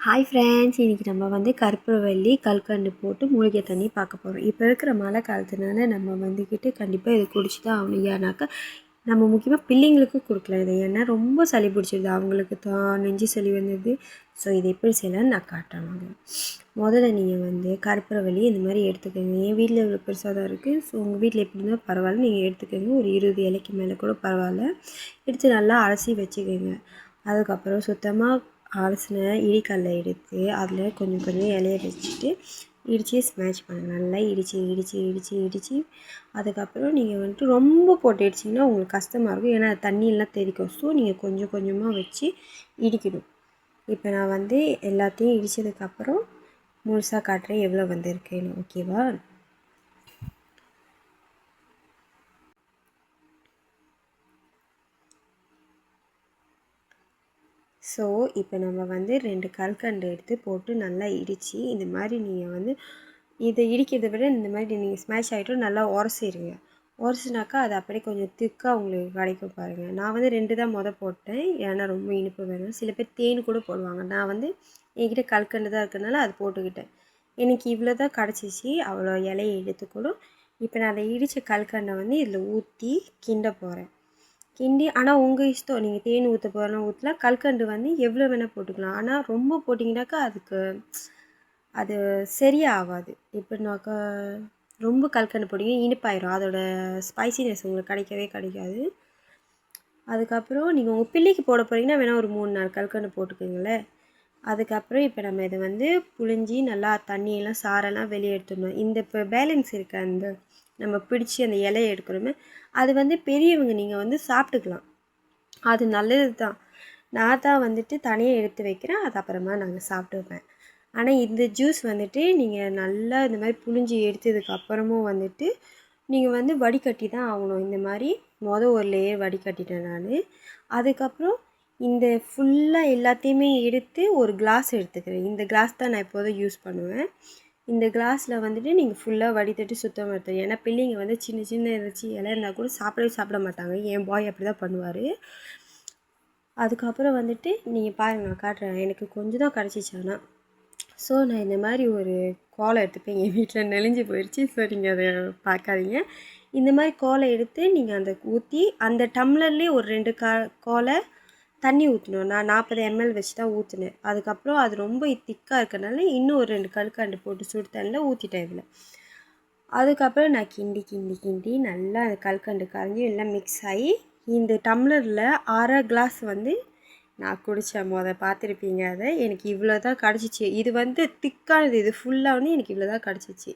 Hi friends, இன்றைக்கி நம்ம வந்து கற்பூரவள்ளி கல்கண்டு போட்டு மூலிகை தண்ணி பார்க்க போகிறோம். இப்போ இருக்கிற மழை காலத்தினால நம்ம வந்துக்கிட்டு கண்டிப்பாக இது குடிச்சு தான் ஆகணும். ஏன்னாக்கா நம்ம முக்கியமாக பிள்ளைங்களுக்கும் கொடுக்கலாம் இதை. ஏன்னா ரொம்ப சளி பிடிச்சிருது, அவங்களுக்கு தான் நெஞ்சு சளி வந்தது. ஸோ இதை எப்படி செய்யலான்னு நான் காட்டுறேன். முதல்ல நீங்கள் வந்து கற்பூரவள்ளி இந்த மாதிரி எடுத்துக்கோங்க. என் வீட்டில் இவ்வளோ பெருசாக தான் இருக்குது. ஸோ உங்கள் வீட்டில் எப்படி இருந்தால் பரவாயில்ல, நீங்கள் எடுத்துக்கோங்க. ஒரு 20 இலைக்கு மேலே கூட பரவாயில்ல. எடுத்து நல்லா அலசி வச்சுக்கோங்க. அதுக்கப்புறம் சுத்தமாக அலசின இடிக்கல்லை எடுத்து அதில் கொஞ்சம் கொஞ்சம் இலைய வச்சுட்டு இடித்து ஸ்மேஷ் பண்ணுங்கள். நல்லா இடித்து அதுக்கப்புறம் நீங்கள் வந்துட்டு ரொம்ப போட்டு இடிச்சிங்கன்னா உங்களுக்கு கஷ்டமாக இருக்கும். ஏன்னா தண்ணியெல்லாம் தெரிக்கும். ஸோ நீங்கள் கொஞ்சம் கொஞ்சமாக வச்சு இடிக்கணும். இப்போ நான் வந்து எல்லாத்தையும் இடித்ததுக்கப்புறம் முழுசாக காட்டுறேன் எவ்வளோ வந்திருக்குன்னு. ஓகேவா? ஸோ இப்போ நம்ம வந்து 2 கல்கண்டு எடுத்து போட்டு நல்லா இடித்து இந்த மாதிரி நீங்கள் வந்து இதை இடிக்கிறத விட இந்த மாதிரி நீங்கள் ஸ்மாஷ் ஆகிட்டும் நல்லா உரசிடுங்க. உரசினாக்கா அது அப்படியே கொஞ்சம் திக்காக உங்களுக்கு கிடைக்கும் பாருங்கள். நான் வந்து 2 தான் போட்டேன், ஏன்னா ரொம்ப இனிப்பு வேணும். சில பேர் தேன் கூட போடுவாங்க. நான் வந்து என்கிட்ட கல்கண்டு தான் இருக்கிறதுனால அது போட்டுக்கிட்டேன். எனக்கு இவ்வளோ தான் கிடச்சிச்சு. அவ்வளோ இலையை எடுத்துக்கணும். இப்போ நான் அதை இடித்த கல்கண்டை வந்து இதில் ஊற்றி கிண்ட போகிறேன். கிண்டி ஆனால் உங்கள் இஷ்டம், நீங்கள் தேன் ஊற்ற போகிறனா ஊற்றலாம். கல்கண்டு வந்து எவ்வளோ வேணால் போட்டுக்கலாம். ஆனால் ரொம்ப போட்டிங்கனாக்கா அது சரியாக ஆகாது. எப்படின்னாக்கா ரொம்ப கல்கண்டு போட்டிங்க இனிப்பாயிரும். அதோட ஸ்பைசினஸ் உங்களுக்கு கிடைக்காது. அதுக்கப்புறம் நீங்கள் உங்கள் பிள்ளைக்கு போட போகிறீங்கன்னா வேணால் ஒரு 3-4 கல்கண்டு போட்டுக்கோங்களேன். அதுக்கப்புறம் இப்போ நம்ம இதை வந்து புழிஞ்சி நல்லா தண்ணியெல்லாம் சாரெல்லாம் வெளியே எடுத்துடணும். இந்த இப்போ பேலன்ஸ் இருக்க அந்த நம்ம பிடிச்சி அந்த இலையை எடுக்கிறோமே, அது வந்து பெரியவங்க நீங்கள் வந்து சாப்பிட்டுக்கலாம். அது நல்லது தான். நான் தான் வந்துட்டு தனியாக எடுத்து வைக்கிறேன். அது அப்புறமா நாங்கள் சாப்பிட்டுப்பேன். ஆனால் இந்த ஜூஸ் வந்துட்டு நீங்கள் நல்லா இந்த மாதிரி புழிஞ்சி எடுத்ததுக்கப்புறமும் வந்துட்டு நீங்கள் வந்து வடிகட்டி தான் ஆகணும். இந்த மாதிரி ஒரு லேயர் வடிகட்டிட்டேன் நான். அதுக்கப்புறம் இந்த ஃபுல்லாக எல்லாத்தையுமே எடுத்து ஒரு கிளாஸ் எடுத்துக்கிறேன். இந்த கிளாஸ் தான் நான் எப்போதும் யூஸ் பண்ணுவேன். இந்த கிளாஸில் வந்துட்டு நீங்கள் ஃபுல்லாக வடித்தட்டு சுத்தமாக எடுத்துடும். ஏன்னா பிள்ளைங்க வந்து சின்ன ஏதாச்சும் இலை இருந்தால் கூட சாப்பிட மாட்டாங்க. என் பாய் அப்படி தான் பண்ணுவார். அதுக்கப்புறம் வந்துட்டு நீங்கள் பாருங்கள், நான் காட்டுறேன். எனக்கு கொஞ்சம் தான் கிடச்சிச்சு. ஆனால் ஸோ நான் இந்த மாதிரி ஒரு கோலை எடுத்துப்பேன். என் வீட்டில் நெளிஞ்சு போயிடுச்சு. ஸோ நீங்கள் அதை பார்க்காதீங்க. இந்த மாதிரி கோலை எடுத்து நீங்கள் அந்த ஊற்றி அந்த டம்ளர்லேயே ஒரு 2 கோலை தண்ணி ஊற்றணும். நான் 40 ml வச்சு தான் ஊற்றினேன். அதுக்கப்புறம் அது ரொம்ப திக்காக இருக்கிறனால இன்னும் ஒரு 2 கல்கண்டு போட்டு சுடு தண்ணியில் ஊற்றிட்டேன் இதில். அதுக்கப்புறம் நான் கிண்டி நல்லா அந்த கல்கண்டு கரைஞ்சி எல்லாம் மிக்ஸ் ஆகி இந்த டம்ளரில் 1/2 கிளாஸ் வந்து நான் குடித்தேன். பார்த்துருப்பீங்க அதை. எனக்கு இவ்வளோ தான் கிடச்சிச்சு. இது வந்து திக்கானது. இது ஃபுல்லாக வந்து எனக்கு இவ்வளோ தான் கிடச்சிச்சு.